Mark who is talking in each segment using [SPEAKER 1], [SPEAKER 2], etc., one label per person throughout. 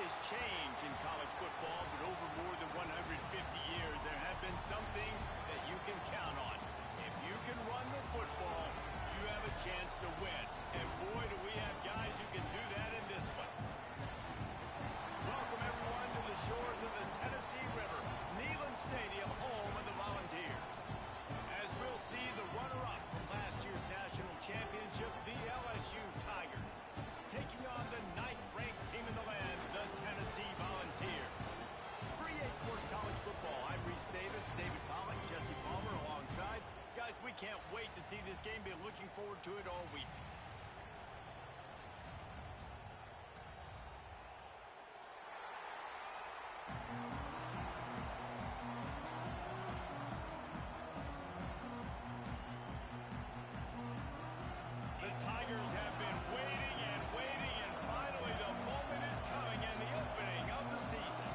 [SPEAKER 1] has changed in college football, but over more than 150 years, there have been some things that you can count on. If you can run the football, you have a chance to win. And boy, do we have guys who can do that in this one. Welcome, everyone, to the shores of the Tennessee River, Neyland Stadium, home of the Volunteers. As we'll see the runner-up from last year's national championship, the LSU Tigers, taking on the 9th-ranked team in the land, the Tennessee Volunteers. For EA Sports College Football, I'm Reese Davis, David Pollack, Jesse Palmer alongside. Guys, we can't wait to see this game. Been looking forward to it all week. The Tigers have been waiting and waiting, and finally the moment is coming and the opening of the season.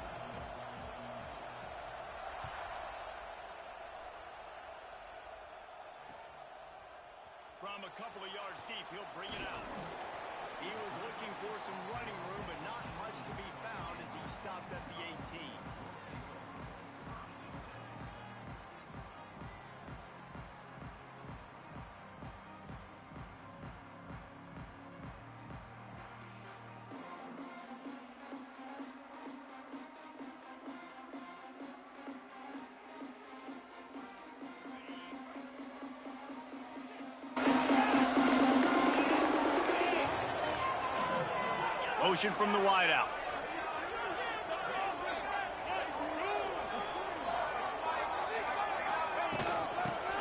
[SPEAKER 1] From a couple of yards deep, he'll bring it out. He was looking for some running room, but not much to be found as he stopped at the 18. Motion from the wideout.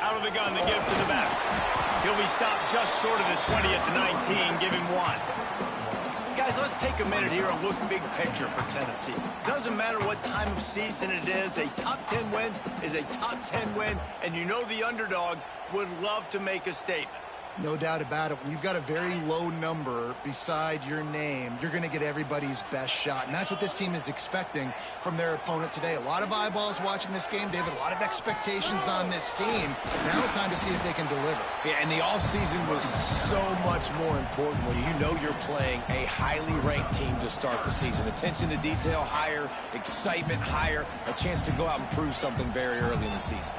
[SPEAKER 1] Out of the gun to give to the back. He'll be stopped just short of the 20 at the 19. Give him 1. Guys, let's take a minute here and look big picture for Tennessee. Doesn't matter what time of season it is, a top 10 win is a top 10 win, and you know the underdogs would love to make a statement.
[SPEAKER 2] No doubt about it. When you've got a very low number beside your name, you're going to get everybody's best shot. And that's what this team is expecting from their opponent today. A lot of eyeballs watching this game, David. A lot of expectations on this team. Now it's time to see if they can deliver.
[SPEAKER 3] Yeah, and the offseason was so much more important when you know you're playing a highly ranked team to start the season. Attention to detail higher, excitement higher, a chance to go out and prove something very early in the season.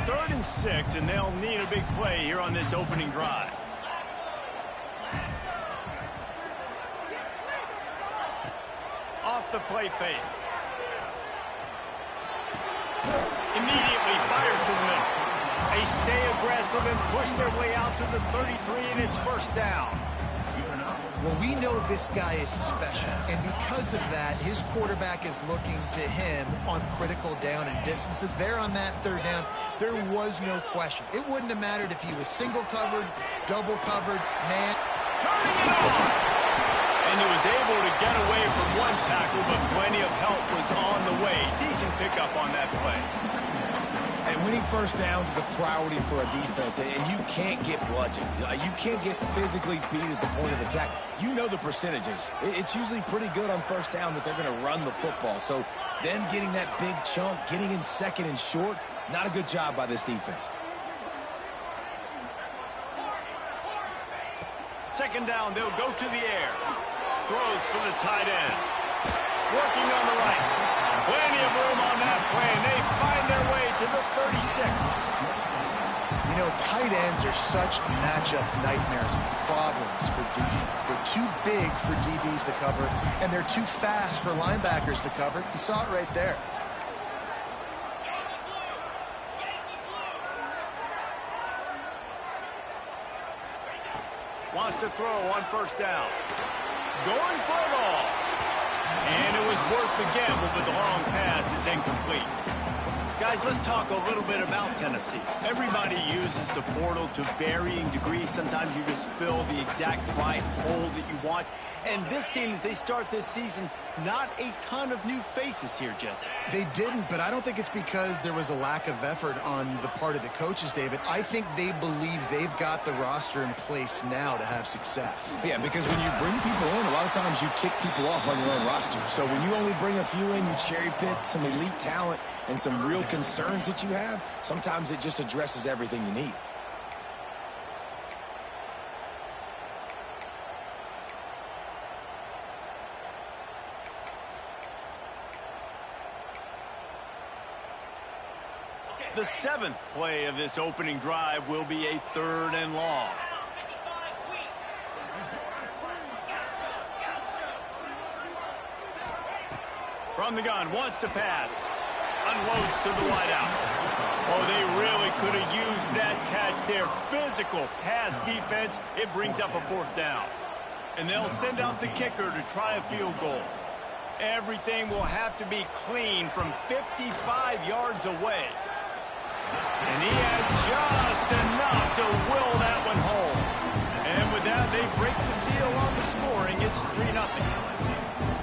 [SPEAKER 1] 3rd and 6, and they'll need a big play here on this opening drive. Off the play fake. Immediately fires to the middle. They stay aggressive and push their way out to the 33, and it's first down.
[SPEAKER 2] Well, we know this guy is special, and because of that, his quarterback is looking to him on critical down and distances. There on that 3rd down, there was no question. It wouldn't have mattered if he was single covered, double covered, man.
[SPEAKER 1] Turning it on! And he was able to get away from one tackle, but plenty of help was on the way. Decent pickup on that play.
[SPEAKER 3] And winning first downs is a priority for a defense, and you can't get bludgeoned. You can't get physically beat at the point of attack. You know the percentages. It's usually pretty good on first down that they're going to run the football. So then getting that big chunk, getting in 2nd and short, not a good job by this defense.
[SPEAKER 1] 2nd down, they'll go to the air. Throws for the tight end. Working on the right. Plenty of room on that play, and they find their way to the 36.
[SPEAKER 2] You know, tight ends are such matchup nightmares and problems for defense. They're too big for DBs to cover, and they're too fast for linebackers to cover. You saw it right there.
[SPEAKER 1] Wants to throw on first down. Going for it all. And it was worth the gamble, but the long pass is incomplete. Guys, let's talk a little bit about Tennessee. Everybody uses the portal to varying degrees. Sometimes you just fill the exact right hole that you want. And this team, as they start this season, not a ton of new faces here, Jesse.
[SPEAKER 2] They didn't, but I don't think it's because there was a lack of effort on the part of the coaches, David. I think they believe they've got the roster in place now to have success.
[SPEAKER 3] Yeah, because when you bring people in, a lot of times you tick people off on your own roster. So when you only bring a few in, you cherry pick some elite talent and some real concerns that you have, sometimes it just addresses everything you need.
[SPEAKER 1] The 7th play of this opening drive will be a 3rd and long. From the gun, wants to pass. Unloads to the wideout. Oh, they really could have used that catch there. Physical pass defense. It brings up a 4th down. And they'll send out the kicker to try a field goal. Everything will have to be clean from 55 yards away. And he had just enough to will that one home. And with that, they break the seal on the scoring. It's 3-0.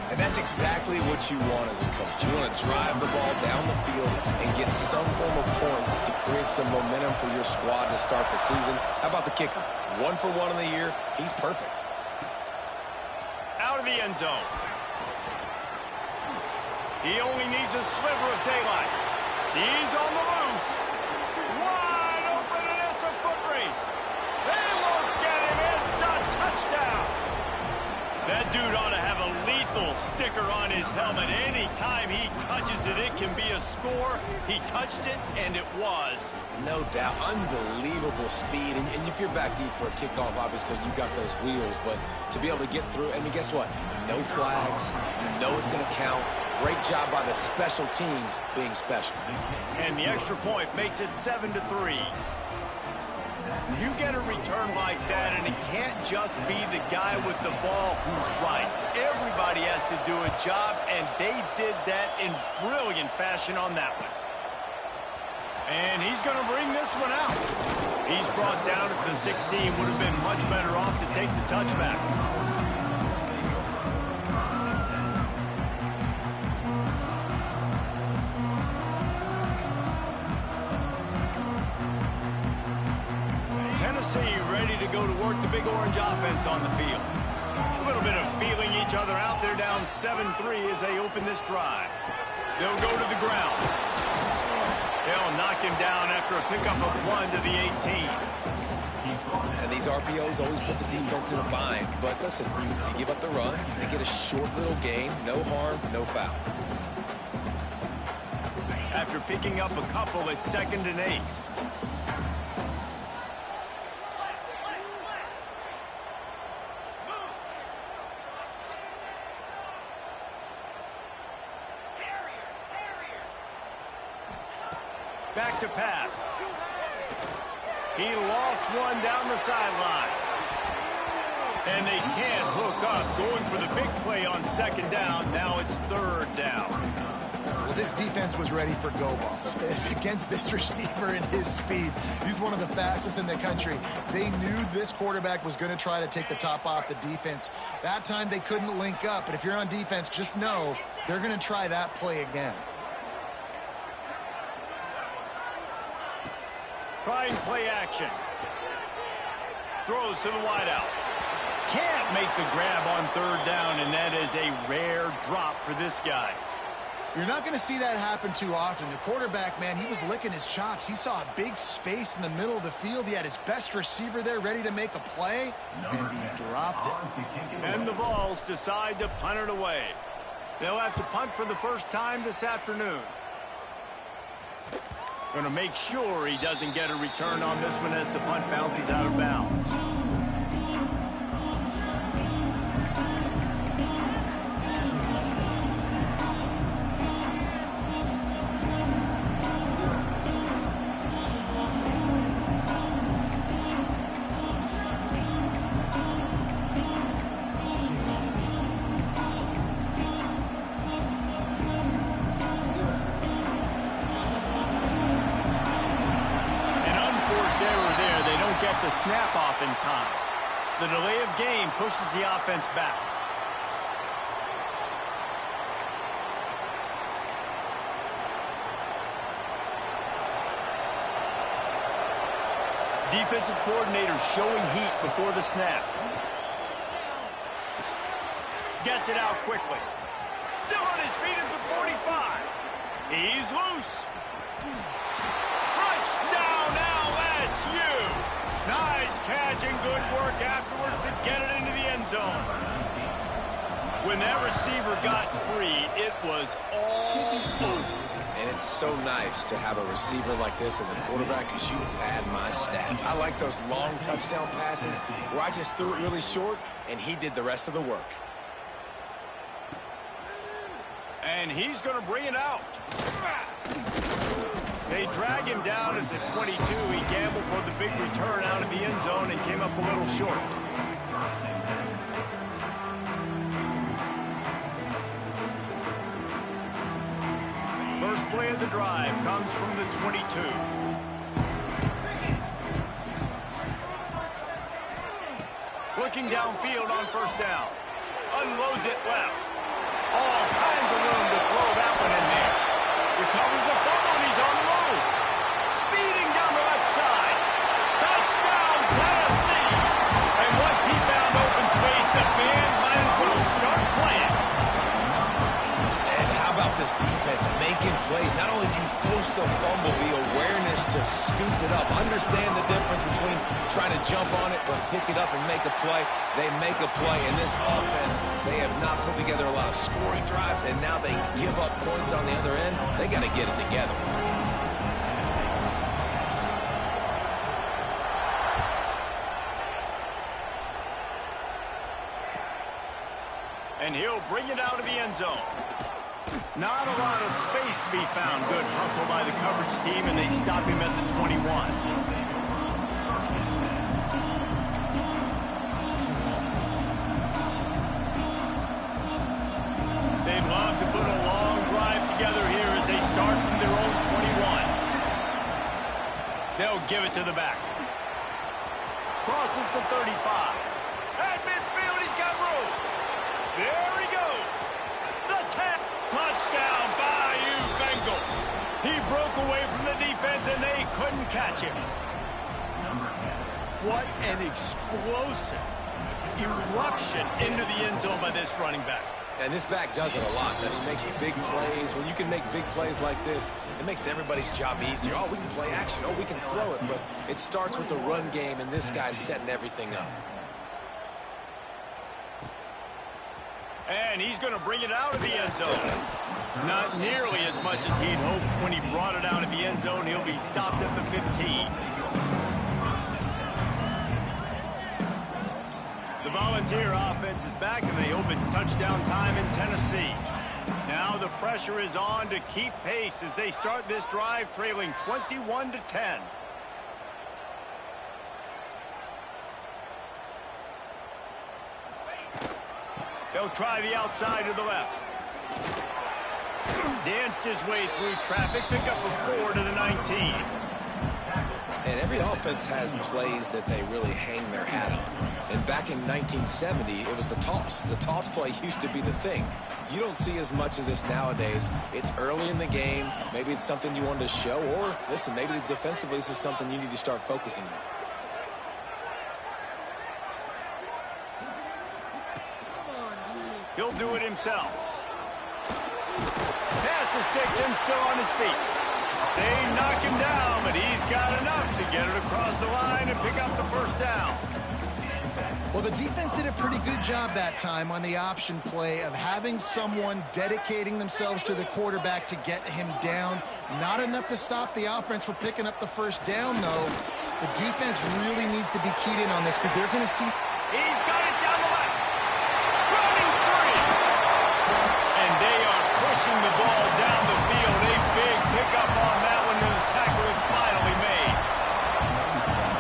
[SPEAKER 3] And that's exactly what you want as a coach. You want to drive the ball down the field and get some form of points to create some momentum for your squad to start the season. How about the kicker? 1 for 1 in the year. He's perfect.
[SPEAKER 1] Out of the end zone. He only needs a sliver of daylight. He's on the loose. Wide open, and it's a foot race. They won't get him. It's a touchdown. That dude ought to have a lethal sticker on his helmet. Anytime he touches it, it can be a score. He touched it, and it was.
[SPEAKER 3] No doubt. Unbelievable speed. And if you're back deep for a kickoff, obviously you've got those wheels. But to be able to get through, and guess what? No flags. You know it's going to count. Great job by the special teams being special.
[SPEAKER 1] And the extra point makes it 7-3. You get a return like that, and it can't just be the guy with the ball who's right. Everybody has to do a job, and they did that in brilliant fashion on that one. And he's going to bring this one out. He's brought down at the 16. Would have been much better off to take the touchback. Ready to go to work the Big Orange offense on the field. A little bit of feeling each other out. They're down 7-3 as they open this drive. They'll go to the ground. They'll knock him down after a pickup of 1 to the 18.
[SPEAKER 3] And these RPOs always put the defense in a bind. But listen, you give up the run, they get a short little gain, no harm, no foul.
[SPEAKER 1] After picking up a couple, it's 2nd and 8. Back to pass. He lost one down the sideline. And they can't hook up. Going for the big play on 2nd down. Now it's 3rd down.
[SPEAKER 2] Well, this defense was ready for go balls. Against this receiver and his speed, he's one of the fastest in the country. They knew this quarterback was going to try to take the top off the defense. That time they couldn't link up. But if you're on defense, just know they're going to try that play again.
[SPEAKER 1] Trying play action. Throws to the wideout. Can't make the grab on 3rd down, and that is a rare drop for this guy.
[SPEAKER 2] You're not going to see that happen too often. The quarterback, man, he was licking his chops. He saw a big space in the middle of the field. He had his best receiver there ready to make a play, and he dropped it.
[SPEAKER 1] And the Vols decide to punt it away. They'll have to punt for the first time this afternoon. Going to make sure he doesn't get a return on this one as the punt bounces out of bounds. The snap off in time. The delay of game pushes the offense back. Defensive coordinator showing heat before the snap. Gets it out quickly. Still on his feet at the 45. He's loose. Touchdown LSU. Nice catch and good work afterwards to get it into the end zone. When that receiver got free, it was all over.
[SPEAKER 3] And it's so nice to have a receiver like this as a quarterback because you pad my stats. I like those long touchdown passes where I just threw it really short and he did the rest of the work.
[SPEAKER 1] And he's going to bring it out. They drag him down at the 22. He gambled for the big return out of the end zone and came up a little short. First play of the drive comes from the 22. Looking downfield on first down. Unloads it left. All kinds of room to throw that one in there. Recovers the fumble and he's on the move. Speeding down the left side. Touchdown, Tennessee. And once he found open space, the band might as well start playing.
[SPEAKER 3] And how about this defense making plays? Not only do you force the fumble, the awareness to scoop it up. Understand the difference between trying to jump on it or pick it up and make a play. They make a play. In this offense, they have not put together a lot of scoring drives, and now they give up points on the other end. They got to get it together.
[SPEAKER 1] And he'll bring it out of the end zone. Not a lot of space to be found. Good hustle by the coverage team, and they stop him at the 21. They love to put a long drive together here as they start from their own 21. They'll give it to the back. Crosses the 35. At midfield, he's got room. There he goes. The 10. Touchdown, Bayou Bengals. He broke away from the defense, and they couldn't catch him. What an explosive eruption into the end zone by this running back.
[SPEAKER 3] And this back does it a lot. That he makes big plays. When you can make big plays like this, it makes everybody's job easier. Oh, we can play action. Oh, we can throw it. But it starts with the run game, and this guy's setting everything up.
[SPEAKER 1] And he's going to bring it out of the end zone. Not nearly as much as he'd hoped when he brought it out of the end zone. He'll be stopped at the 15. The Volunteer offense is back, and they hope it's touchdown time in Tennessee. Now the pressure is on to keep pace as they start this drive trailing 21-10. They'll try the outside to the left. Danced his way through traffic, pick up a 4 to the 19.
[SPEAKER 3] And every offense has plays that they really hang their hat on. And back in 1970, it was the toss. The toss play used to be the thing. You don't see as much of this nowadays. It's early in the game. Maybe it's something you wanted to show. Or, listen, maybe defensively this is something you need to start focusing on.
[SPEAKER 1] He'll do it himself. Pass the sticks and still on his feet. They knock him down, but he's got enough to get it across the line and pick up the first down.
[SPEAKER 2] Well, the defense did a pretty good job that time on the option play of having someone dedicating themselves to the quarterback to get him down. Not enough to stop the offense from picking up the first down, though. The defense really needs to be keyed in on this because they're going to see...
[SPEAKER 1] He's got it down the left. Running free. And they are pushing the ball down the field. A big pickup on that one, and the tackle is finally made.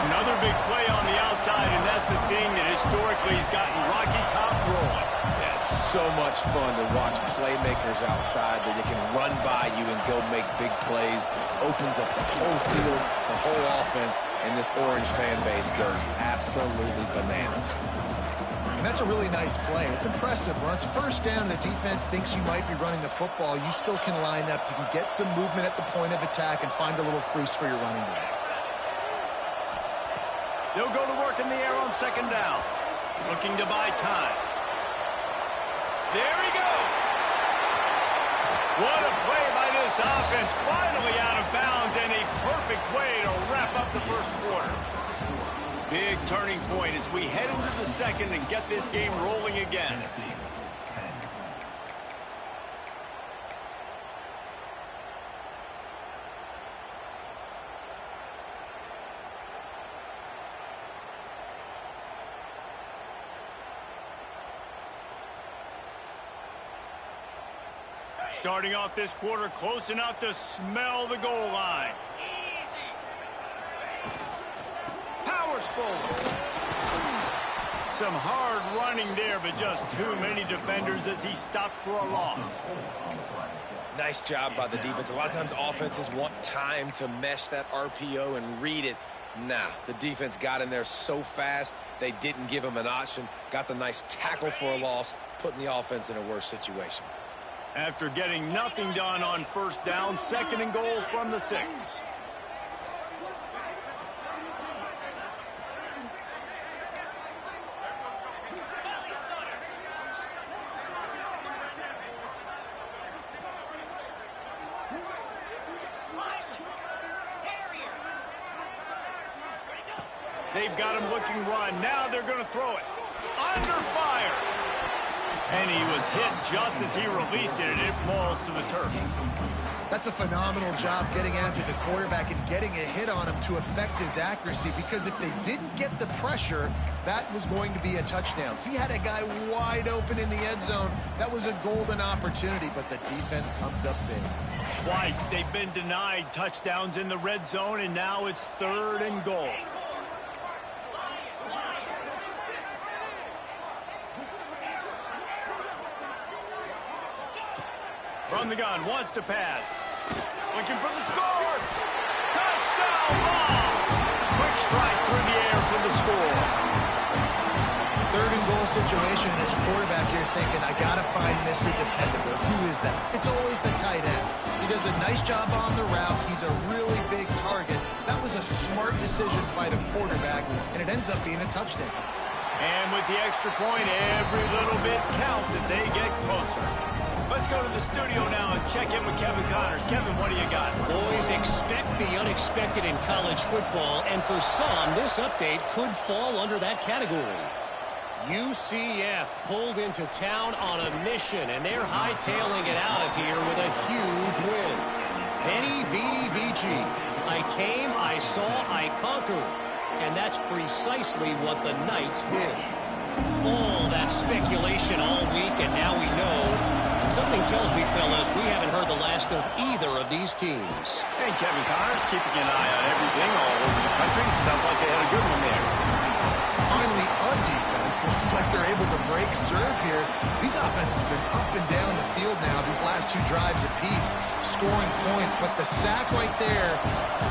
[SPEAKER 1] Another big play on the outside, and that's the thing that historically has gotten Rocky Top rolling.
[SPEAKER 3] Yeah, so much fun to watch playmakers outside that they can run by you and go make big plays. Opens up the whole field, the whole offense, and this Orange fan base goes absolutely bananas.
[SPEAKER 2] And that's a really nice play. It's impressive. When it's first down, the defense thinks you might be running the football. You still can line up. You can get some movement at the point of attack and find a little crease for your running back.
[SPEAKER 1] They'll go to work in the air on second down. Looking to buy time. There he goes. What a play by this offense. Finally out of bounds, and a perfect way to wrap up the first quarter. Big turning point as we head into the second and get this game rolling again. Starting off this quarter close enough to smell the goal line. Powers forward. Some hard running there, but just too many defenders as he stopped for a loss.
[SPEAKER 3] Nice job by the defense. A lot of times offenses want time to mesh that RPO and read it. Nah, the defense got in there so fast, they didn't give him an option. Got the nice tackle for a loss, putting the offense in a worse situation.
[SPEAKER 1] After getting nothing done on first down, 2nd and goal from the 6. They've got him looking run. Now they're going to throw it. Under fire. And he was hit just as he released it, and it falls to the turf.
[SPEAKER 2] That's a phenomenal job getting after the quarterback and getting a hit on him to affect his accuracy, because if they didn't get the pressure, that was going to be a touchdown. He had a guy wide open in the end zone. That was a golden opportunity, but the defense comes up big.
[SPEAKER 1] Twice they've been denied touchdowns in the red zone, and now it's 3rd and goal. From the gun, wants to pass. Looking for the score. Touchdown ball. Quick strike through the air for the score.
[SPEAKER 2] 3rd and goal situation, and his quarterback here thinking, I got to find Mr. Dependable. Who is that? It's always the tight end. He does a nice job on the route. He's a really big target. That was a smart decision by the quarterback, and it ends up being a touchdown.
[SPEAKER 1] And with the extra point, every little bit counts as they get closer. Let's go to the studio now and check in with Kevin Connors. Kevin, what do you got?
[SPEAKER 4] Boys, expect the unexpected in college football, and for some, this update could fall under that category. UCF pulled into town on a mission, and they're hightailing it out of here with a huge win. Veni, Vidi, Vici. I came, I saw, I conquered. And that's precisely what the Knights did. All that speculation all week, and now we know. Something tells me, fellas, we haven't heard the last of either of these teams.
[SPEAKER 1] And Kevin Connors keeping an eye on everything all over the country. Sounds like they had a good one there.
[SPEAKER 2] Finally, a defense. Looks like they're able to break serve here. These offenses have been up and down the field now these last 2 drives apiece, scoring points. But the sack right there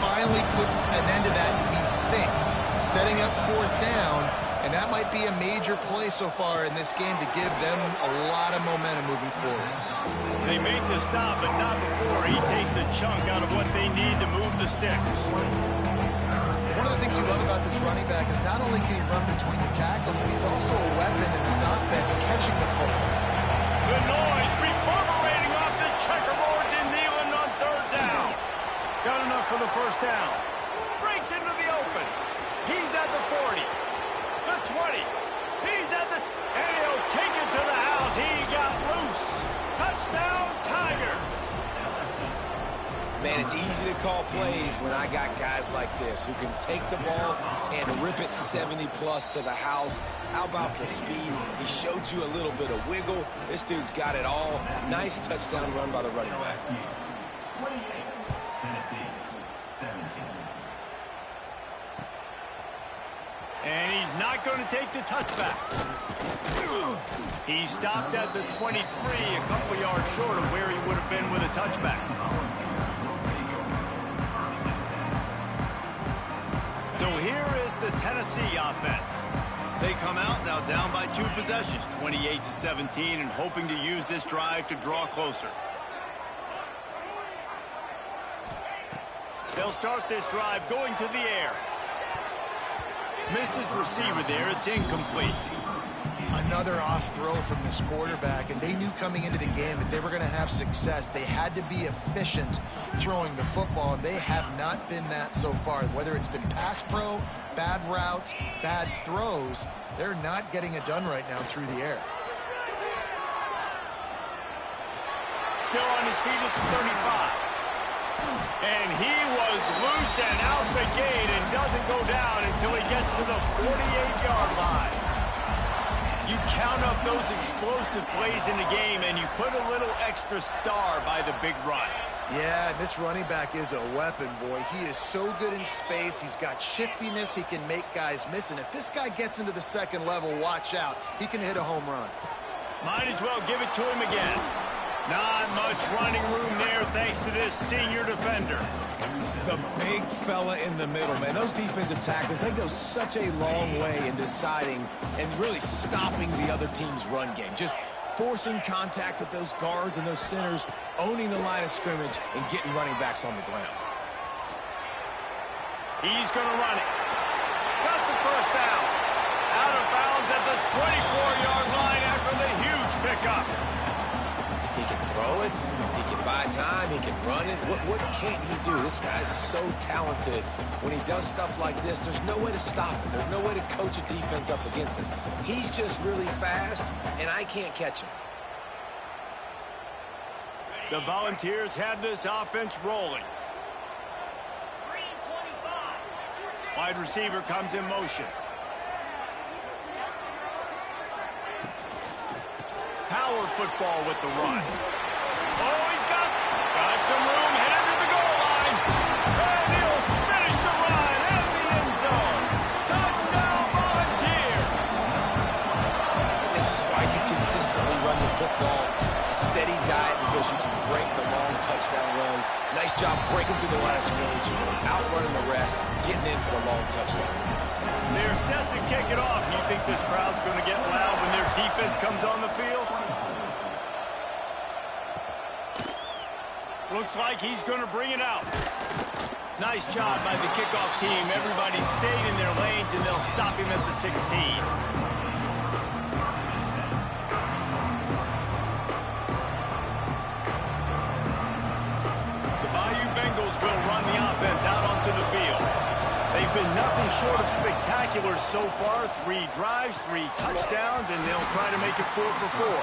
[SPEAKER 2] finally puts an end to that, we think. Setting up 4th down. And that might be a major play so far in this game to give them a lot of momentum moving forward.
[SPEAKER 1] They make the stop, but not before he takes a chunk out of what they need to move the sticks.
[SPEAKER 2] One of the things you love about this running back is not only can he run between the tackles, but he's also a weapon in this offense catching the football.
[SPEAKER 1] The noise reverberating off the checkerboards in Neyland on 3rd down. Got enough for the 1st down. Breaks into the open. He's at the 40. The 20. He's at the... And he'll take it to the house. He got loose. Touchdown, Tigers.
[SPEAKER 3] Man, it's easy to call plays when I got guys like this who can take the ball and rip it 70-plus to the house. How about the speed? He showed you a little bit of wiggle. This dude's got it all. Nice touchdown run by the running back.
[SPEAKER 1] And he's not going to take the touchback. He stopped at the 23, a couple yards short of where he would have been with a touchback. So here is the Tennessee offense. They come out now down by 2 possessions, 28-17, and hoping to use this drive to draw closer. They'll start this drive going to the air. Missed his receiver there. It's incomplete.
[SPEAKER 2] Another off throw from this quarterback, and they knew coming into the game that they were going to have success. They had to be efficient throwing the football, and they have not been that so far. Whether it's been pass pro, bad routes, bad throws, they're not getting it done right now through the air.
[SPEAKER 1] Still on his feet at the 35. And he was loose and out the gate and doesn't go down until he gets to the 48-yard line. You count up those explosive plays in the game, and you put a little extra star by the big runs.
[SPEAKER 2] Yeah, this running back is a weapon, boy. He is so good in space. He's got shiftiness. He can make guys miss. And if this guy gets into the second level, watch out. He can hit a home run.
[SPEAKER 1] Might as well give it to him again. Not much running room there thanks to this senior defender.
[SPEAKER 3] The big fella in the middle, man. Those defensive tackles, they go such a long way in deciding and really stopping the other team's run game. Just forcing contact with those guards and those centers, owning the line of scrimmage, and getting running backs on the ground.
[SPEAKER 1] He's going to run it. Got the first down. Out of bounds at the 24-yard line after the huge pickup.
[SPEAKER 3] He can throw it. He can buy time. He can run it. What can't he do? This guy's so talented. When he does stuff like this, there's no way to stop it. There's no way to coach a defense up against this. He's just really fast, and I can't catch him.
[SPEAKER 1] The Volunteers have this offense rolling. Wide receiver comes in motion. Power football with the run. Oh, he's got some room headed to the goal line. And he'll finish the run in the end zone. Touchdown, Volunteers.
[SPEAKER 3] This is why you consistently run the football. A steady diet because you can break the long touchdown runs. Nice job breaking through the line of scrimmage, outrunning the rest, getting in for the long touchdown.
[SPEAKER 1] They're set to kick it off. You think this crowd's going to get loud when their defense comes on the field? Looks like he's going to bring it out. Nice job by the kickoff team. Everybody stayed in their lanes, and they'll stop him at the 16. The Bayou Bengals will run the offense out onto the field. They've been nothing short of spectacular so far. 3 drives, 3 touchdowns, and they'll try to make it 4 for 4.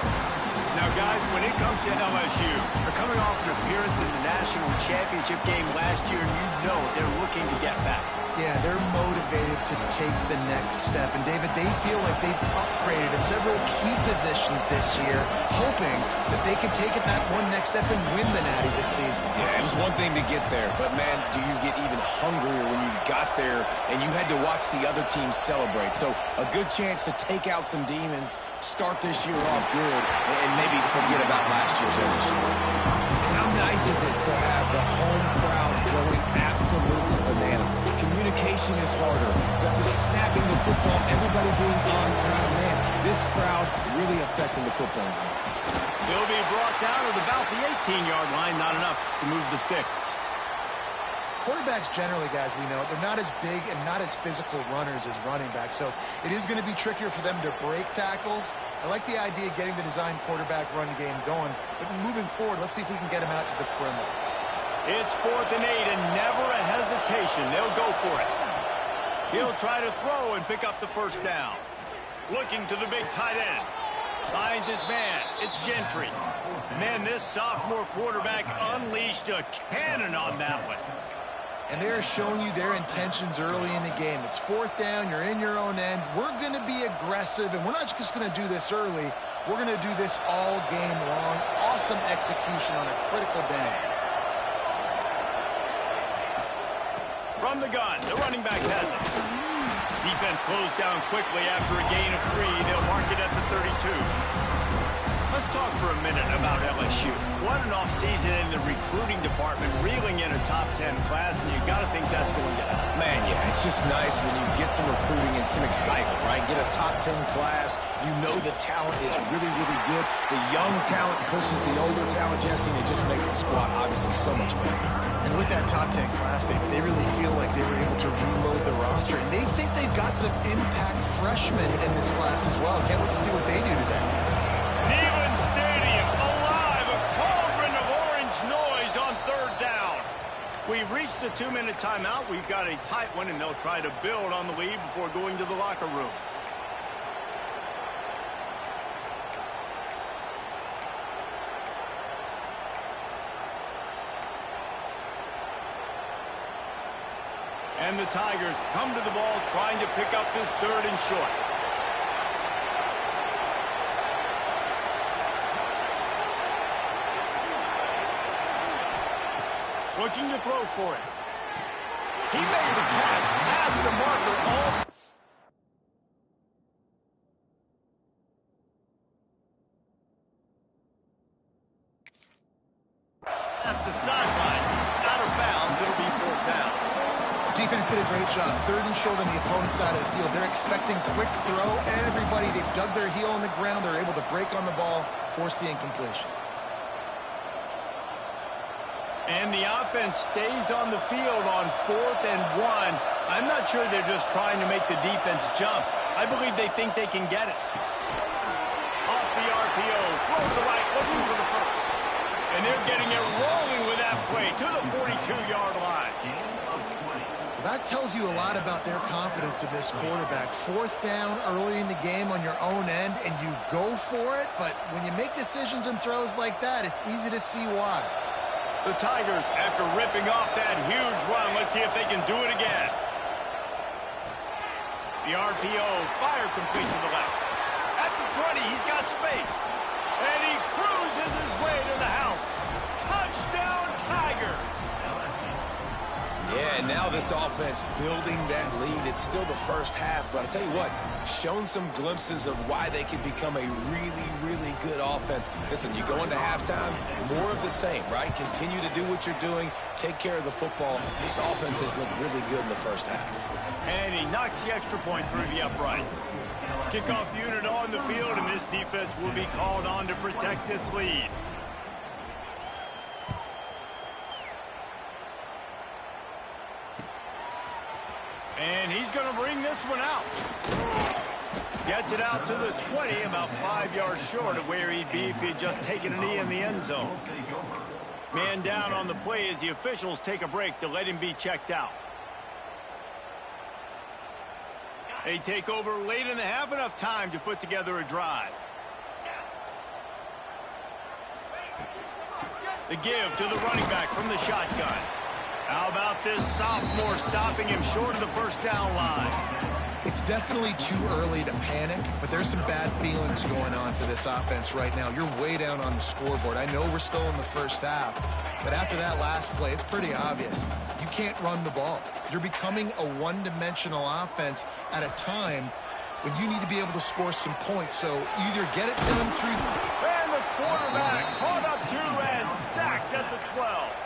[SPEAKER 1] Now, guys, when it comes to LSU, they're coming off an appearance in the national championship game last year, and you know they're looking to get back.
[SPEAKER 2] Yeah, they're motivated to take the next step. And, David, they feel like they've upgraded to several key positions this year, hoping that they can take it that one next step and win the Natty this season.
[SPEAKER 3] Yeah, it was one thing to get there, but, man, do you get even hungrier when you got there and you had to watch the other team celebrate. So a good chance to take out some demons, start this year off good, and maybe forget about last year's finish. And how nice is it to have the home crowd going absolutely bananas? Communication is harder. They're snapping the football, everybody being on time. Man, this crowd really affecting the football game.
[SPEAKER 1] He'll be brought down at about the 18-yard line. Not enough to move the sticks.
[SPEAKER 2] Quarterbacks generally, guys, we know, they're not as big and not as physical runners as running backs, so it is going to be trickier for them to break tackles. I like the idea of getting the design quarterback run game going, but moving forward, let's see if we can get him out to the perimeter.
[SPEAKER 1] It's 4th and 8, and never a hesitation. They'll go for it. He'll try to throw and pick up the first down. Looking to the big tight end. Finds his man. It's Gentry. Man, this sophomore quarterback unleashed a cannon on that one.
[SPEAKER 2] And they're showing you their intentions early in the game. It's 4th down, you're in your own end. We're going to be aggressive, and we're not just going to do this early. We're going to do this all game long. Awesome execution on a critical down.
[SPEAKER 1] From the gun, the running back has it. Defense closed down quickly after a gain of 3. They'll mark it at the 32. Let's talk for a minute about LSU. What an offseason in the recruiting department, reeling in a top 10 class, and you got to think that's going to help.
[SPEAKER 3] Man, yeah, it's just nice when you get some recruiting and some excitement, right? Get a top 10 class. You know the talent is really, really good. The young talent pushes the older talent, Jesse, and it just makes the squad obviously so much better.
[SPEAKER 2] And with that top 10 class, David, they really feel like they were able to reload the roster, and they think they've got some impact freshmen in this class as well. Can't wait to see what they do today.
[SPEAKER 1] Neyland Stadium alive, a cauldron of orange noise on 3rd down. We've reached the 2-minute timeout. We've got a tight one, and they'll try to build on the lead before going to the locker room. And the Tigers come to the ball trying to pick up this 3rd and short. Looking to throw for it.
[SPEAKER 3] He made the catch past the marker all.
[SPEAKER 1] That's the sideline. He's out of bounds. It'll be 4th down.
[SPEAKER 2] Defense did a great job. 3rd and short on the opponent's side of the field. They're expecting quick throw. Everybody, they dug their heel on the ground. They're able to break on the ball, force the incompletion.
[SPEAKER 1] And the offense stays on the field on 4th and 1. I'm not sure they're just trying to make the defense jump. I believe they think they can get it. Off the RPO, throw to the right, looking for the first. And they're getting it rolling with that play to the 42-yard line.
[SPEAKER 2] That tells you a lot about their confidence in this quarterback. 4th down early in the game on your own end, and you go for it. But when you make decisions and throws like that, it's easy to see why.
[SPEAKER 1] The Tigers, after ripping off that huge run, let's see if they can do it again. The RPO, fire complete to the left. At the 20, he's got space. And he cruises his way to the house. Touchdown, Tigers!
[SPEAKER 3] Yeah, and now this offense building that lead. It's still the first half, but I'll tell you what, shown some glimpses of why they could become a really, really good offense. Listen, you go into halftime, more of the same, right? Continue to do what you're doing, take care of the football. This offense has looked really good in the first half.
[SPEAKER 1] And he knocks the extra point through the uprights. Kickoff unit on the field, and this defense will be called on to protect this lead. And he's going to bring this one out. Gets it out to the 20, about 5 yards short of where he'd be if he had just taken a knee in the end zone. Man down on the play as the officials take a break to let him be checked out. They take over late in the half, enough time to put together a drive. The give to the running back from the shotgun. How about this sophomore stopping him short of the 1st down line?
[SPEAKER 2] It's definitely too early to panic, but there's some bad feelings going on for this offense right now. You're way down on the scoreboard. I know we're still in the first half, but after that last play, it's pretty obvious. You can't run the ball. You're becoming a one-dimensional offense at a time when you need to be able to score some points. So either get it done through...
[SPEAKER 1] And the quarterback caught up to and sacked at the 12.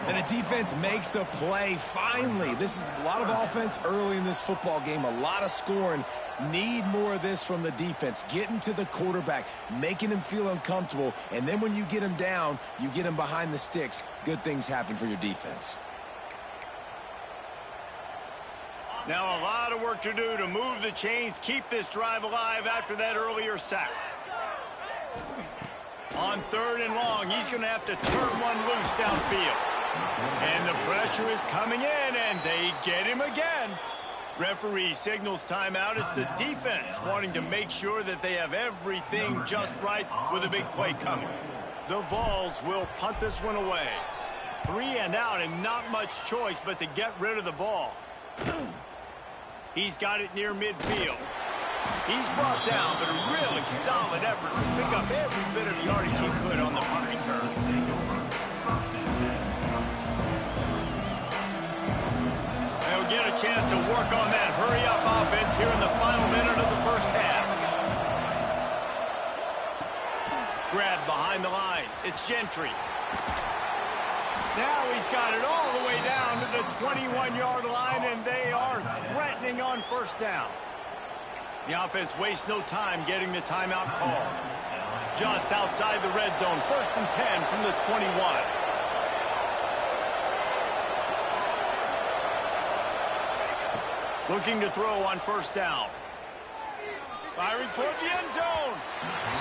[SPEAKER 3] And the defense makes a play, finally. This is a lot of offense early in this football game, a lot of scoring. Need more of this from the defense. Getting to the quarterback, making him feel uncomfortable, and then when you get him down, you get him behind the sticks. Good things happen for your defense.
[SPEAKER 1] Now a lot of work to do to move the chains, keep this drive alive after that earlier sack. On 3rd and long, he's going to have to turn one loose downfield. And the pressure is coming in, and they get him again. Referee signals timeout. It's the defense wanting to make sure that they have everything just right with a big play coming. The Vols will punt this one away. 3 and out, and not much choice but to get rid of the ball. He's got it near midfield. He's brought down, but a really solid effort to pick up every bit of yardage he could on the punt return. They'll get a chance to work on that hurry-up offense here in the final minute of the first half. Grabbed behind the line. It's Gentry. Now he's got it all the way down to the 21-yard line, and they are threatening on 1st down. The offense wastes no time getting the timeout call. Just outside the red zone, 1st and 10 from the 21. Looking to throw on 1st down. Firing toward the end zone.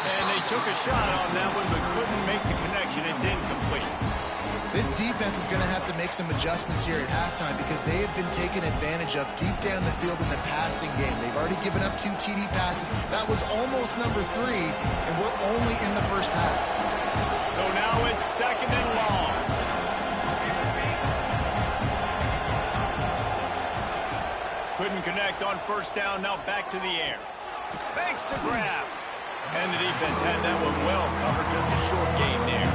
[SPEAKER 1] And they took a shot on that one, but couldn't make the connection. It's incomplete.
[SPEAKER 2] This defense is going to have to make some adjustments here at halftime because they have been taken advantage of deep down the field in the passing game. They've already given up 2 TD passes. That was almost number 3, and we're only in the first half.
[SPEAKER 1] So now it's 2nd and long. Couldn't connect on 1st down, now back to the air. Banks to grab. And the defense had that one well covered, just a short game there.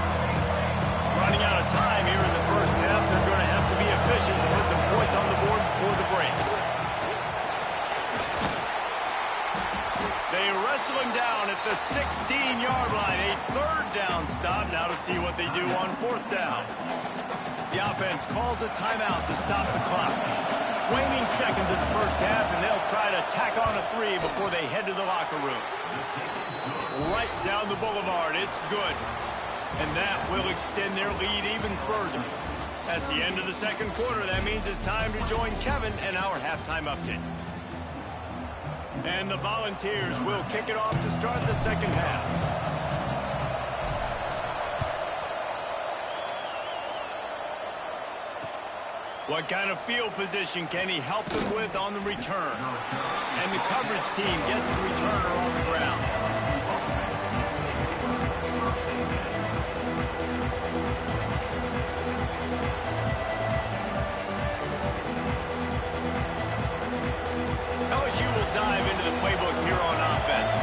[SPEAKER 1] Running out of time here in the first half. position to put some points on the board before the break. They wrestle him down at the 16-yard line. A third down stop. Now to see what they do on fourth down. The offense calls a timeout to stop the clock. Waning seconds in the first half, and they'll try to tack on a 3 before they head to the locker room. Right down the boulevard. It's good. And that will extend their lead even further. That's the end of the second quarter. That means it's time to join Kevin and our halftime update. And the Volunteers will kick it off to start the second half. What kind of field position can he help them with on the return? And the coverage team gets the returner on the ground. LSU will dive into the playbook here on offense.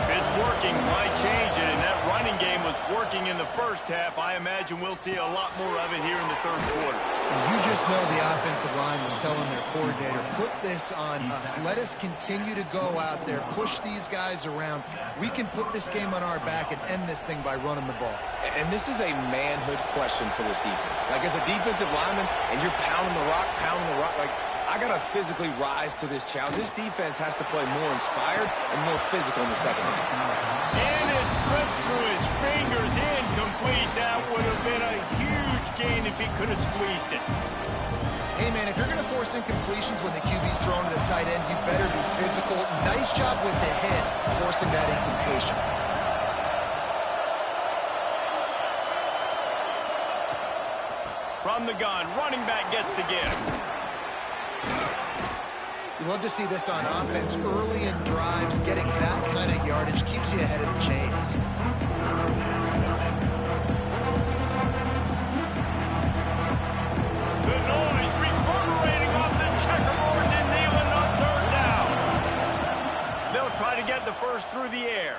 [SPEAKER 1] If it's working, why change it? And that running game was working in the first half. I imagine we'll see a lot more of it here in the third quarter.
[SPEAKER 2] You just know the offensive line was telling their coordinator, put this on us. Let us continue to go out there, push these guys around. We can put this game on our back and end this thing by running the ball.
[SPEAKER 3] And this is a manhood question for this defense. Like, as a defensive lineman, and you're pounding the rock, like, I got to physically rise to this challenge. This defense has to play more inspired and more physical in the second half.
[SPEAKER 1] And it slips through his fingers, incomplete. That would have been a huge gain if he could have squeezed it.
[SPEAKER 2] Hey, man, if you're going to force incompletions when the QB's thrown to the tight end, you better be physical. Nice job with the hit, forcing that incompletion.
[SPEAKER 1] From the gun, running back gets to give.
[SPEAKER 2] You love to see this on offense. Early in drives, getting that kind of yardage keeps you ahead of the chains.
[SPEAKER 1] The noise reverberating off the checkerboards in Neyland on third down. They'll try to get the first through the air.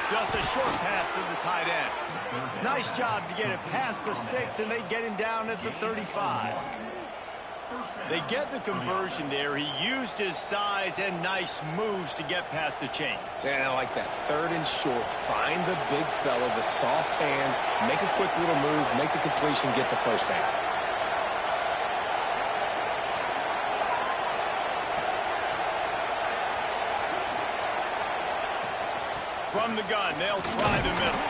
[SPEAKER 1] Just a short pass to the tight end. Nice job to get it past the sticks, and they get him down at the 35. They get the conversion there. He used his size and nice moves to get past the chains.
[SPEAKER 3] And I like that. Third and short. Find the big fella, the soft hands, make a quick little move, make the completion, get the first down.
[SPEAKER 1] From the gun, they'll try the middle.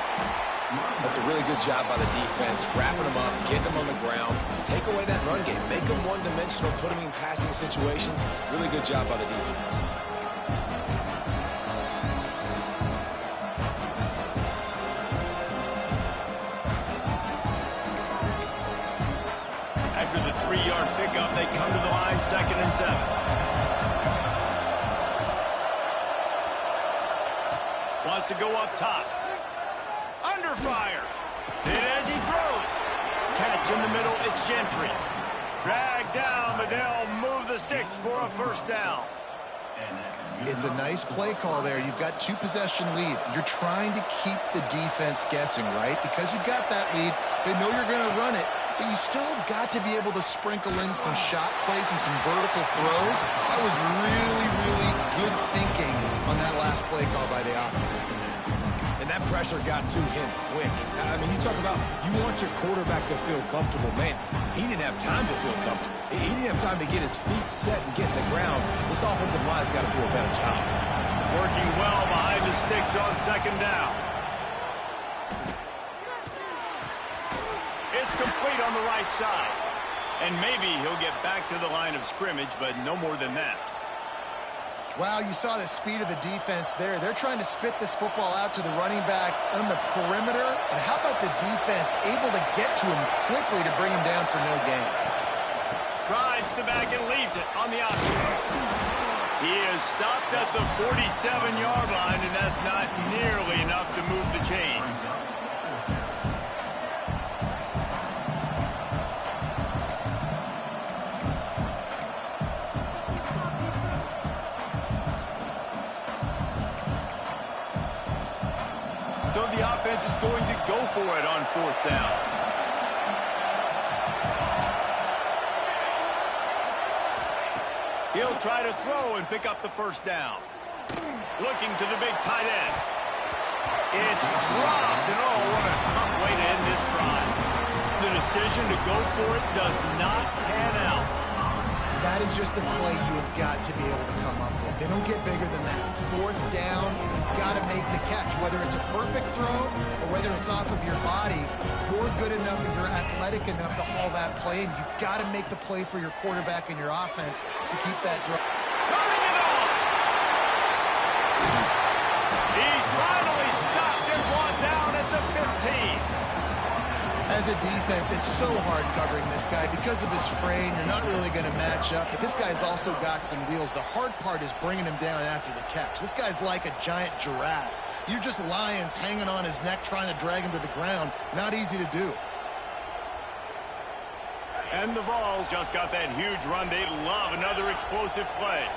[SPEAKER 3] That's a really good job by the defense, wrapping them up, getting them on the ground. Take away that run game. Make them one-dimensional, put them in passing situations. Really good job by the defense.
[SPEAKER 1] After the 3-yard pickup, they come to the line, 2nd and 7. Wants to go up top. Under fire. And as he throws. Catch in the middle, it's Gentry. Dragged down, but they'll move the sticks for a first down.
[SPEAKER 2] It's a nice play call there. You've got 2-possession lead. You're trying to keep the defense guessing, right? Because you've got that lead. They know you're going to run it, but you still have got to be able to sprinkle in some shot plays and some vertical throws. That was really, really good thinking on that last play call by the offense.
[SPEAKER 3] And that pressure got to him quick. I mean, you talk about you want your quarterback to feel comfortable. Man, he didn't have time to feel comfortable. He didn't have time to get his feet set and get in the ground. This offensive line's got to do a better job.
[SPEAKER 1] Working well behind the sticks on 2nd down. It's complete on the right side. And maybe he'll get back to the line of scrimmage, but no more than that.
[SPEAKER 2] Wow, you saw the speed of the defense there. They're trying to spit this football out to the running back on the perimeter. And how about the defense able to get to him quickly to bring him down for no gain?
[SPEAKER 1] Rides the back and leaves it on the option. He is stopped at the 47-yard line, and that's not nearly enough to move the chains. So the offense is going to go for it on 4th down. try to throw and pick up the first down. Looking to the big tight end. It's dropped, and oh, what a tough way to end this drive. The decision to go for it does not pan out.
[SPEAKER 2] That is just a play you have got to be able to come up with. They don't get bigger than that. Fourth down, you've got to make the catch. Whether it's a perfect throw or whether it's off of your body, you're good enough and you're athletic enough to haul that play, and you've got to make the play for your quarterback and your offense to keep that drive.
[SPEAKER 1] Turning it on! He's finally stopped and brought down at the 15.
[SPEAKER 2] As a defense, it's so hard covering this guy. Because of his frame, you're not really going to match up. But this guy's also got some wheels. The hard part is bringing him down after the catch. This guy's like a giant giraffe. You're just lions hanging on his neck trying to drag him to the ground. Not easy to do.
[SPEAKER 1] And the Vols just got that huge run. They love another explosive play.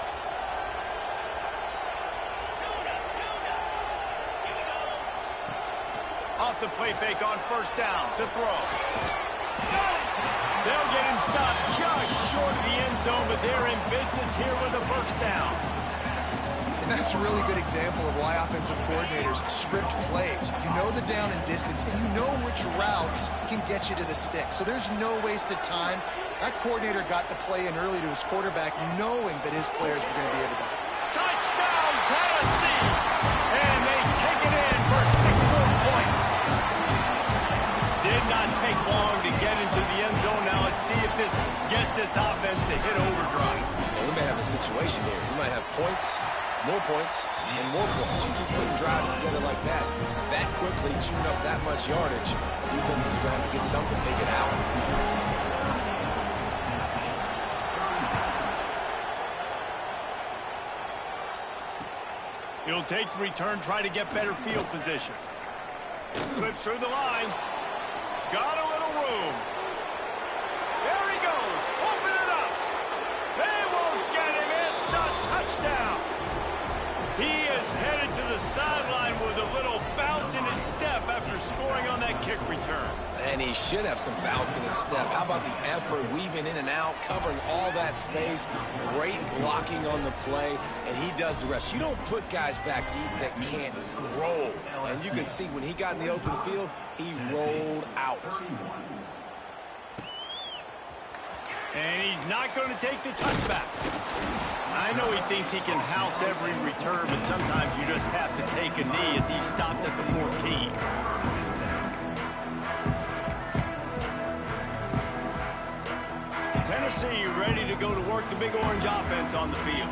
[SPEAKER 1] Off the play fake on first down to throw. They'll get him stopped just short of the end zone, but they're in business here with a first down.
[SPEAKER 2] And that's a really good example of why offensive coordinators script plays. You know the down and distance, and you know which routes can get you to the stick. So there's no wasted time. That coordinator got the play in early to his quarterback, knowing that his players were going to be able to.
[SPEAKER 1] Touchdown, Tennessee! And they take it in for 6 more points. Did not take long to get into the end zone. Now let's see if this gets this offense to hit overdrive.
[SPEAKER 3] And we may have a situation here. We might have points, more points, and more points. You keep putting drives together like that quickly, chewing up that much yardage, defenses are going to have to get something figured out.
[SPEAKER 1] He'll take the return, try to get better field position. Slips through the line. Got a little room. There he goes. Open it up. They won't get him. It's a touchdown. He is headed to the sideline with a little bounce in his step after scoring on that kick return.
[SPEAKER 3] And he should have some bounce in his step. How about the effort, weaving in and out, covering all that space, great blocking on the play, and he does the rest. You don't put guys back deep that can't roll. And you can see when he got in the open field, he rolled out.
[SPEAKER 1] And he's not going to take the touchback. I know he thinks he can house every return, but sometimes you just have to take a knee as he stopped at the 14. Tennessee ready to go to work the Big Orange offense on the field.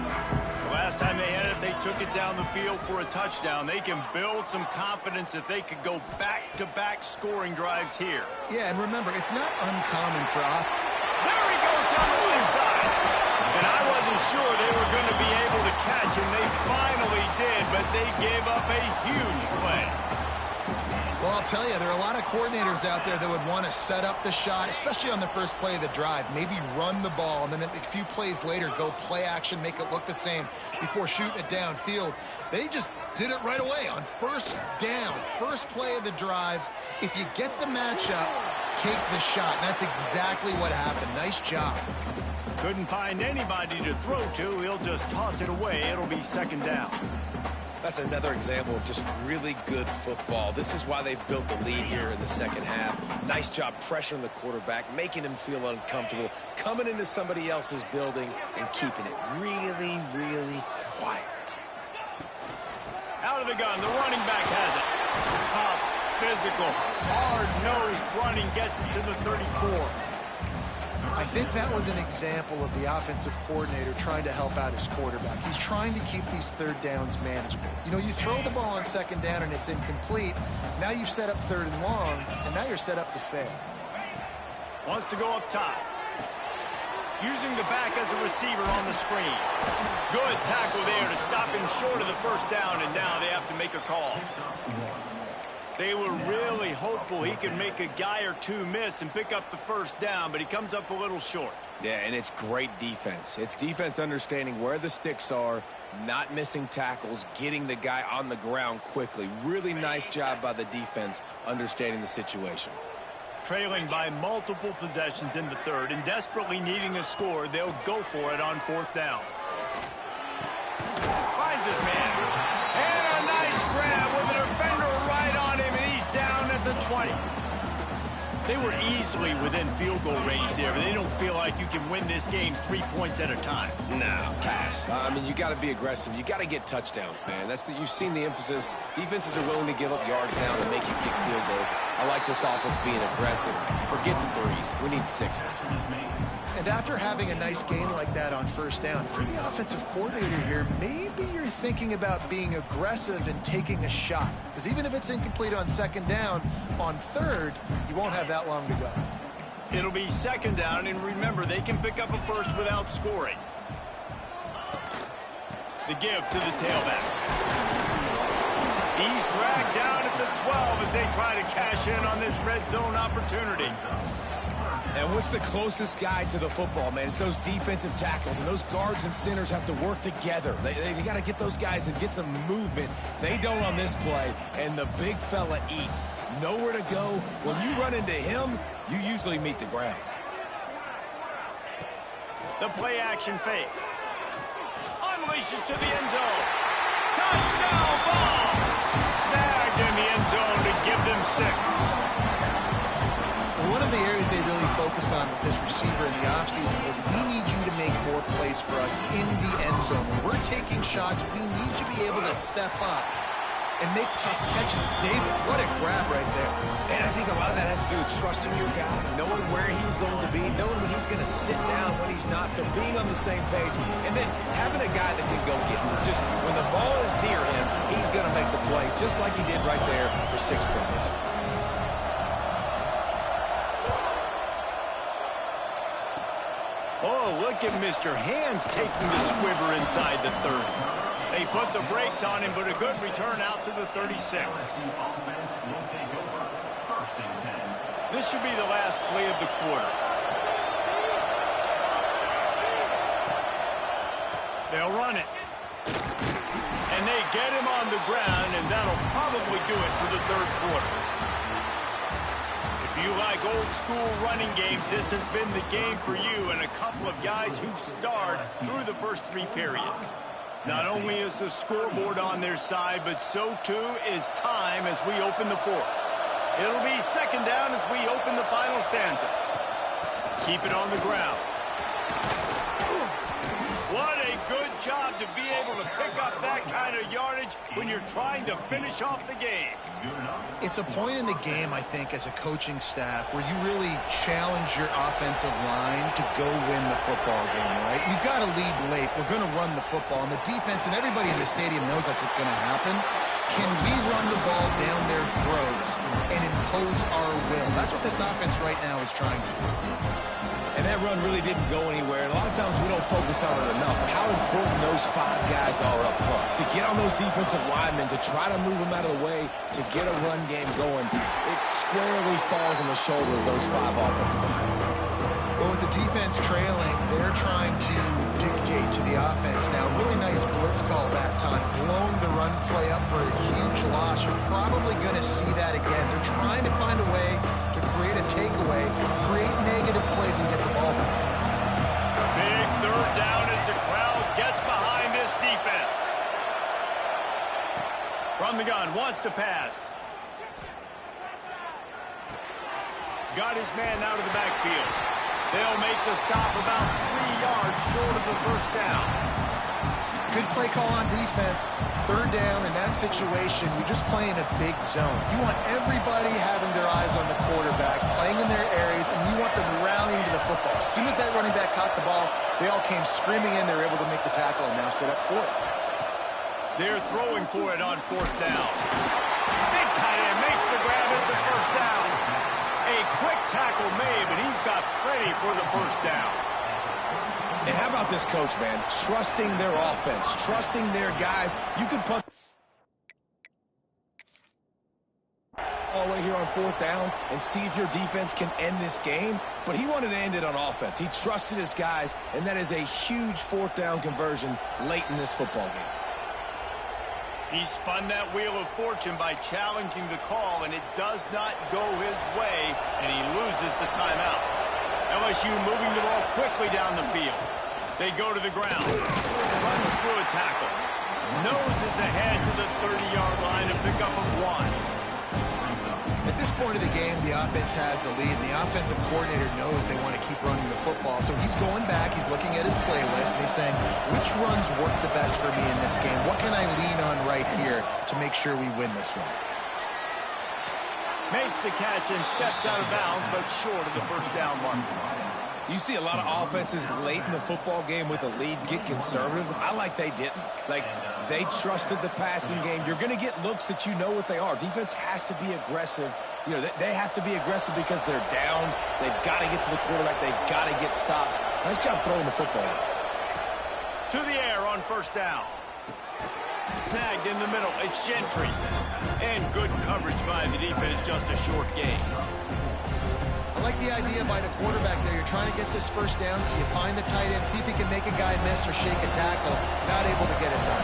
[SPEAKER 1] The last time they had it, they took it down the field for a touchdown. They can build some confidence that they could go back-to-back scoring drives here.
[SPEAKER 2] Yeah, and remember, it's not uncommon for
[SPEAKER 1] There he goes down the left side. And I wasn't sure they were going to be able to catch him. They finally did, but they gave up a huge play.
[SPEAKER 2] Well, I'll tell you, there are a lot of coordinators out there that would want to set up the shot, especially on the first play of the drive, maybe run the ball, and then a few plays later go play action, make it look the same before shooting it downfield. They just did it right away on first down, first play of the drive. If you get the matchup, take the shot. And that's exactly what happened. Nice job.
[SPEAKER 1] Couldn't find anybody to throw to. He'll just toss it away. It'll be second down.
[SPEAKER 3] That's another example of just really good football. This is why they've built the lead here in the second half. Nice job pressuring the quarterback, making him feel uncomfortable, coming into somebody else's building and keeping it really, really quiet.
[SPEAKER 1] Out of the gun, the running back has it. Tough, physical, hard-nosed running gets it to the 34.
[SPEAKER 2] I think that was an example of the offensive coordinator trying to help out his quarterback. He's trying to keep these third downs manageable. You know, you throw the ball on second down and it's incomplete. Now you've set up third and long, and now you're set up to fail.
[SPEAKER 1] Wants to go up top. Using the back as a receiver on the screen. Good tackle there to stop him short of the first down, and now they have to make a call. They were really hopeful he could make a guy or two miss and pick up the first down, but he comes up a little short.
[SPEAKER 3] Yeah, and it's great defense. It's defense understanding where the sticks are, not missing tackles, getting the guy on the ground quickly. Really nice job by the defense understanding the situation.
[SPEAKER 1] Trailing by multiple possessions in the third and desperately needing a score, they'll go for it on fourth down. 20. They were easily within field goal range there, but they don't feel like you can win this game 3 points at a time.
[SPEAKER 3] No, pass. I mean, you got to be aggressive. You got to get touchdowns, man. You've seen the emphasis. Defenses are willing to give up yards now to make you kick field goals. I like this offense being aggressive. Forget the threes. We need sixes.
[SPEAKER 2] And after having a nice gain like that on first down, for the offensive coordinator here, maybe you're thinking about being aggressive and taking a shot. Because even if it's incomplete on second down, on third, you won't have that long to go.
[SPEAKER 1] It'll be second down, and remember, they can pick up a first without scoring. The give to the tailback. He's dragged down at the 12 as they try to cash in on this red zone opportunity.
[SPEAKER 3] And what's the closest guy to the football, man? It's those defensive tackles, and those guards and centers have to work together. They got to get those guys and get some movement. They don't on this play, and the big fella eats. Nowhere to go. When you run into him, you usually meet the ground.
[SPEAKER 1] The play action fake. Unleashes to the end zone. Touchdown ball! Snagged in the end zone to give them 6.
[SPEAKER 2] One of the areas they really focused on with this receiver in the offseason was we need you to make more plays for us in the end zone. When we're taking shots, we need you to be able to step up and make tough catches. David, what a grab right there.
[SPEAKER 3] And I think a lot of that has to do with trusting your guy, knowing where he's going to be, knowing when he's going to sit down, when he's not, so being on the same page, and then having a guy that can go get him. Just when the ball is near him, he's going to make the play, just like he did right there for 6 points.
[SPEAKER 1] Oh, look at Mr. Hands taking the squibber inside the 30. They put the brakes on him, but a good return out to the 36. This should be the last play of the quarter. They'll run it. And they get him on the ground, and that'll probably do it for the third quarter. If you like old-school running games, this has been the game for you and a couple of guys who've starred through the first 3 periods. Not only is the scoreboard on their side, but so too is time as we open the fourth. It'll be second down as we open the final stanza. Keep it on the ground. What a good job to be able to pick up that kind of yardage when you're trying to finish off the game.
[SPEAKER 2] It's a point in the game, I think, as a coaching staff where you really challenge your offensive line to go win the football game, right? You've got to lead late. We're going to run the football. And the defense and everybody in the stadium knows that's what's going to happen. Can we run the ball down their throats and impose our will? That's what this offense right now is trying to do.
[SPEAKER 3] And that run really didn't go anywhere. And a lot of times we don't focus on it enough. How important those 5 guys are up front. To get on those defensive linemen, to try to move them out of the way, to get a run game going, it squarely falls on the shoulder of those 5 offensive linemen.
[SPEAKER 2] Well, with the defense trailing, they're trying to dictate to the offense now. Really nice blitz call that time. Blowing the run play up for a huge loss. You're probably going to see that again. They're trying to find a way to create a takeaway, create negative plays, and get the ball back.
[SPEAKER 1] Big third down as the crowd gets behind this defense. From the gun, wants to pass. Got his man out of the backfield. They'll make the stop about 3 yards short of the first down.
[SPEAKER 2] Good play call on defense. Third down in that situation, you're just playing a big zone. You want everybody having their eyes on the quarterback, playing in their areas, and you want them rallying to the football. As soon as that running back caught the ball, they all came screaming in. They were able to make the tackle and now set up fourth.
[SPEAKER 1] They're throwing for it on 4th down. Big tight end makes the grab. It's a first down. A quick tackle made, but he's got plenty for the first down.
[SPEAKER 3] And how about this coach, man? Trusting their offense, trusting their guys. You could punt all the way here on 4th down and see if your defense can end this game. But he wanted to end it on offense. He trusted his guys, and that is a huge 4th down conversion late in this football game.
[SPEAKER 1] He spun that wheel of fortune by challenging the call, and it does not go his way, and he loses the timeout. LSU moving the ball quickly down the field. They go to the ground. Runs through a tackle. Noses ahead to the 30-yard line, a pickup of 1.
[SPEAKER 2] At this point of the game, the offense has the lead, and the offensive coordinator knows they want to keep running the football. So he's going back, he's looking at his playlist, and he's saying, which runs work the best for me in this game? What can I lean on right here to make sure we win this one?
[SPEAKER 1] Makes the catch and steps out of bounds, but short of the first down mark.
[SPEAKER 3] You see a lot of offenses late in the football game with a lead get conservative. I like they didn't. Like, they trusted the passing game. You're going to get looks that you know what they are. Defense has to be aggressive. You know, they have to be aggressive because they're down. They've got to get to the quarterback. They've got to get stops. Nice job throwing the football.
[SPEAKER 1] To the air on first down. Snagged in the middle. It's Gentry. And good coverage by the defense, just a short gain.
[SPEAKER 2] I like the idea by the quarterback there. You're trying to get this first down, so you find the tight end, see if he can make a guy miss or shake a tackle. Not able to get it done.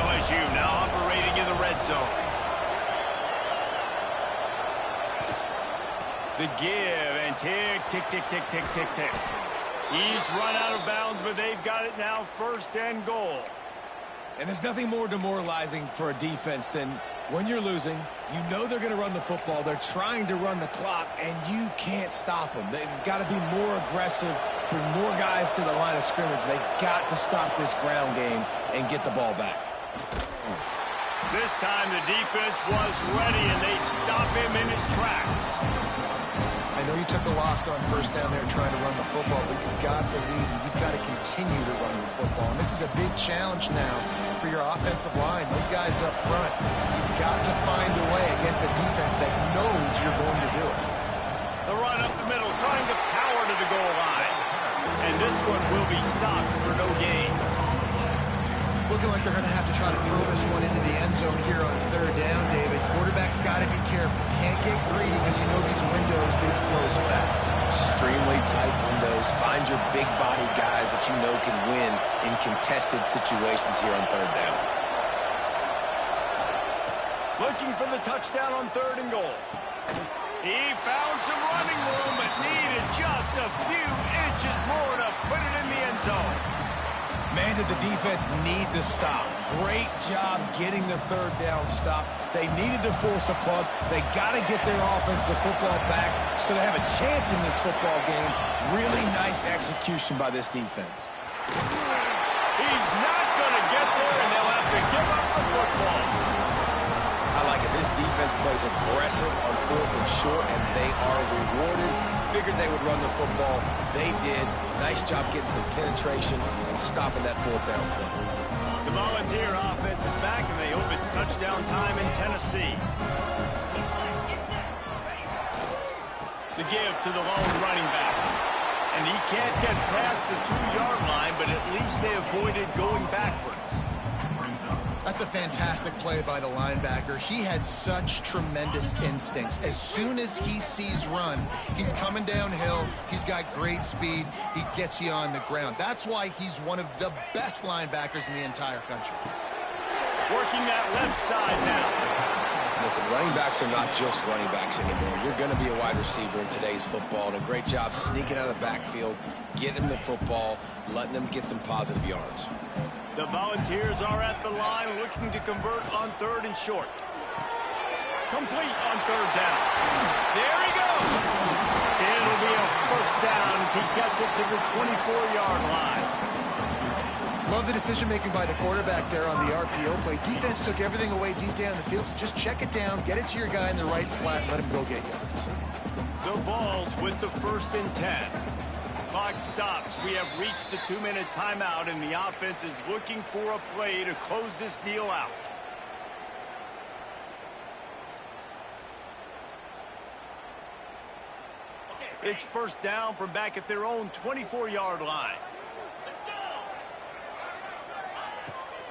[SPEAKER 1] LSU now operating in the red zone. The give, and tick, tick, tick, tick, tick, tick, tick. He's run out of bounds, but they've got it now, 1st and goal.
[SPEAKER 3] And there's nothing more demoralizing for a defense than when you're losing, you know they're going to run the football, they're trying to run the clock, and you can't stop them. They've got to be more aggressive, bring more guys to the line of scrimmage. They've got to stop this ground game and get the ball back.
[SPEAKER 1] This time the defense was ready, and they stop him in his tracks.
[SPEAKER 2] I know you took a loss on first down there trying to run the football, but you've got the lead, and you've got to continue to run the football. And this is a big challenge now for your offensive line. Those guys up front, you've got to find a way against a defense that knows you're going to do it.
[SPEAKER 1] The run up the middle, trying to power to the goal line. And this one will be stopped for no gain.
[SPEAKER 2] It's looking like they're going to have to try to throw this one into the end zone here on 3rd down, David. Quarterback's got to be careful. Can't get greedy because you know these windows, they close fast.
[SPEAKER 3] Extremely tight windows. Find your big body guys that you know can win in contested situations here on 3rd down.
[SPEAKER 1] Looking for the touchdown on 3rd and goal. He found some running room, but needed just a few inches more to put it in the end zone.
[SPEAKER 3] Man, did the defense need the stop. Great job getting the 3rd down stop. They needed to force a punt. They got to get their offense the football back so they have a chance in this football game. Really nice execution by this defense.
[SPEAKER 1] He's not going to get there, and they'll have to give up the football.
[SPEAKER 3] I like it. This defense plays aggressive on 4th and short, and they are rewarded. Figured they would run the football. They did. Nice job getting some penetration and stopping that 4th down play.
[SPEAKER 1] The Volunteer offense is back, and they hope it's touchdown time in Tennessee. The give to the lone running back. And he can't get past the 2-yard line, but at least they avoided going backwards.
[SPEAKER 2] That's a fantastic play by the linebacker. He has such tremendous instincts. As soon as he sees run, he's coming downhill. He's got great speed. He gets you on the ground. That's why he's one of the best linebackers in the entire country.
[SPEAKER 1] Working that left side now.
[SPEAKER 3] Listen, running backs are not just running backs anymore. You're going to be a wide receiver in today's football, and a great job sneaking out of the backfield, getting them the football, letting them get some positive yards.
[SPEAKER 1] The Volunteers are at the line looking to convert on 3rd and short. Complete on 3rd down. There he goes. It'll be a 1st down as he gets it to the 24-yard line.
[SPEAKER 2] Love the decision-making by the quarterback there on the RPO play. Defense took everything away deep down the field, so just check it down, get it to your guy in the right flat, let him go get yards.
[SPEAKER 1] The Vols with the 1st and 10. Clock stops. We have reached the 2-minute timeout, and the offense is looking for a play to close this deal out. It's 1st down from back at their own 24-yard line.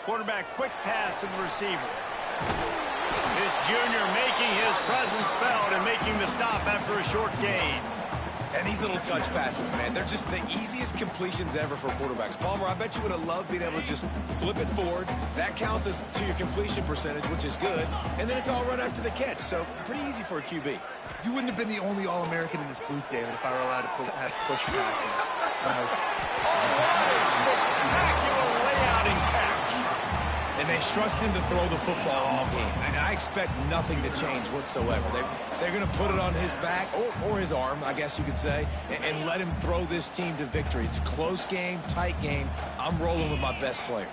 [SPEAKER 1] Quarterback quick pass to the receiver. This junior making his presence felt and making the stop after a short gain.
[SPEAKER 3] And these little touch passes, man, they're just the easiest completions ever for quarterbacks. Palmer, I bet you would have loved being able to just flip it forward. That counts as to your completion percentage, which is good. And then it's all run after the catch, so pretty easy for a QB.
[SPEAKER 2] You wouldn't have been the only All-American in this booth, David, if I were allowed to have push passes.
[SPEAKER 1] Spectacular layout and catch.
[SPEAKER 3] And And they've trusted him to throw the football all game. And I expect nothing to change whatsoever. They're going to put it on his back, or his arm, I guess you could say, and let him throw this team to victory. It's a close game, tight game. I'm rolling with my best player.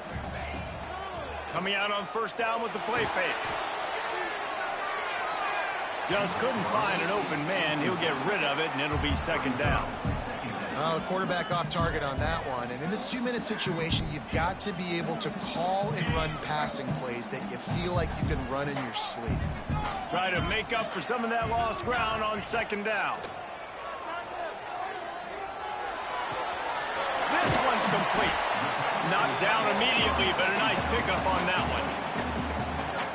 [SPEAKER 1] Coming out on first down with the play fake. Just couldn't find an open man. He'll get rid of it, and it'll be second down.
[SPEAKER 2] The quarterback off target on that one. And in this 2-minute situation, you've got to be able to call and run passing plays that you feel like you can run in your sleep.
[SPEAKER 1] Try to make up for some of that lost ground on second down. This one's complete. Knocked down immediately, but a nice pickup on that one.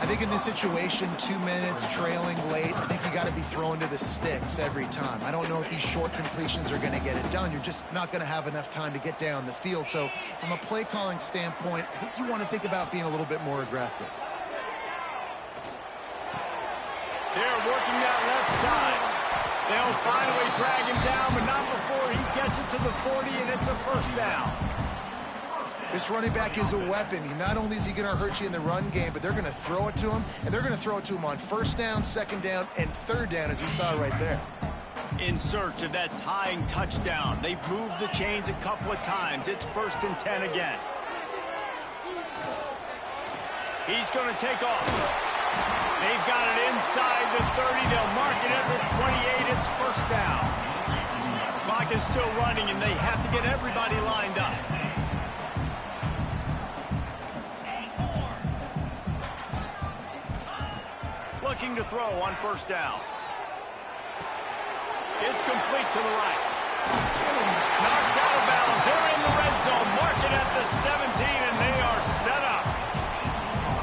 [SPEAKER 2] I think in this situation, 2 minutes, trailing late, I think you got to be throwing to the sticks every time. I don't know if these short completions are going to get it done. You're just not going to have enough time to get down the field. So from a play calling standpoint, I think you want to think about being a little bit more aggressive.
[SPEAKER 1] They're working that left side. They'll finally drag him down, but not before he gets it to the 40, and it's a first down.
[SPEAKER 2] This running back is a weapon. Not only is he going to hurt you in the run game, but they're going to throw it to him, and they're going to throw it to him on first down, second down, and third down, as you saw right there.
[SPEAKER 1] In search of that tying touchdown. They've moved the chains a couple of times. It's 1st and 10 again. He's going to take off. They've got it inside the 30. They'll mark it at the 28. It's first down. Clock is still running, and they have to get everybody lined up. Looking to throw on first down. It's complete to the right. Knocked out of bounds. They're in the red zone. Mark it at the 17, and they are set up.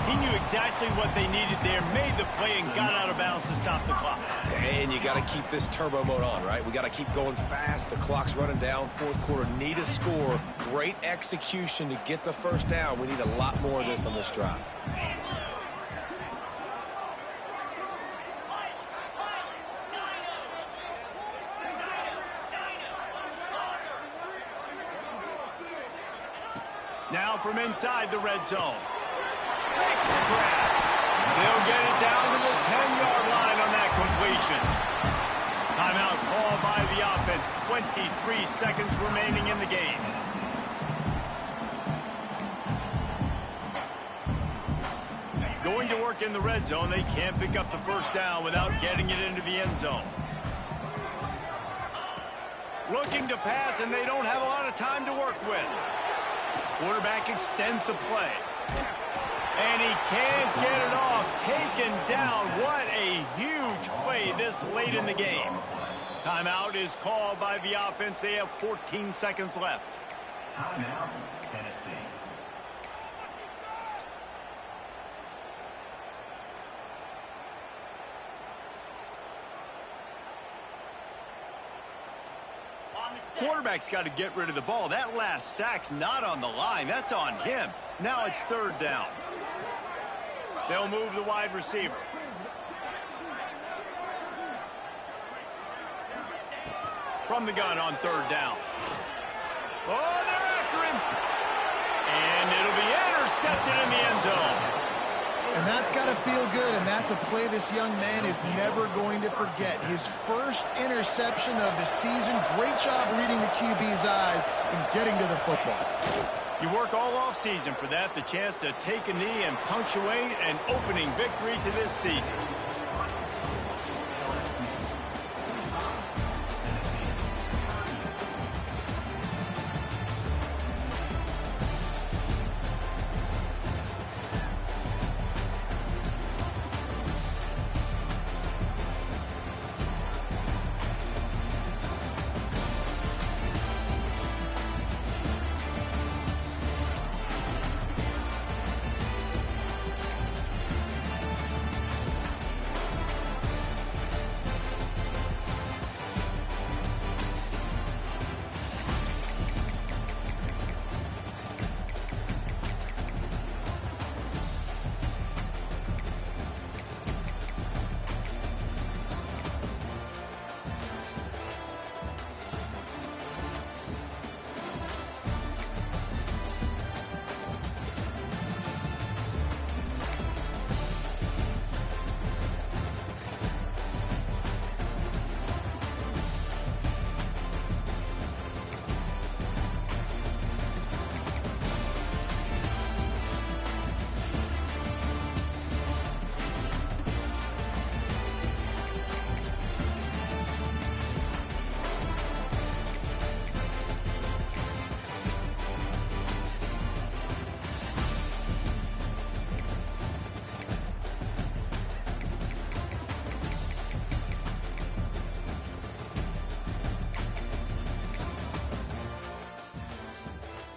[SPEAKER 1] He knew exactly what they needed there, made the play, and got out of bounds to stop the clock.
[SPEAKER 3] And you got to keep this turbo mode on, right? We got to keep going fast. The clock's running down. Fourth quarter, need a score. Great execution to get the first down. We need a lot more of this on this drive.
[SPEAKER 1] Now from inside the red zone. Makes the grab. They'll get it down to the 10-yard line on that completion. Timeout called by the offense. 23 seconds remaining in the game. Going to work in the red zone. They can't pick up the first down without getting it into the end zone. Looking to pass, and they don't have a lot of time to work with. Quarterback extends the play. And he can't get it off. Taken down. What a huge play this late in the game. Timeout is called by the offense. They have 14 seconds left.
[SPEAKER 5] Timeout, Tennessee.
[SPEAKER 1] Quarterback's got to get rid of the ball. That last sack's not on the line. That's on him. Now it's third down. They'll move the wide receiver. From the gun on third down. Oh, they're after him. And it'll be intercepted in the end zone.
[SPEAKER 2] And that's got to feel good, and that's a play this young man is never going to forget. His first interception of the season. Great job reading the QB's eyes and getting to the football.
[SPEAKER 1] You work all offseason for that, the chance to take a knee and punctuate an opening victory to this season.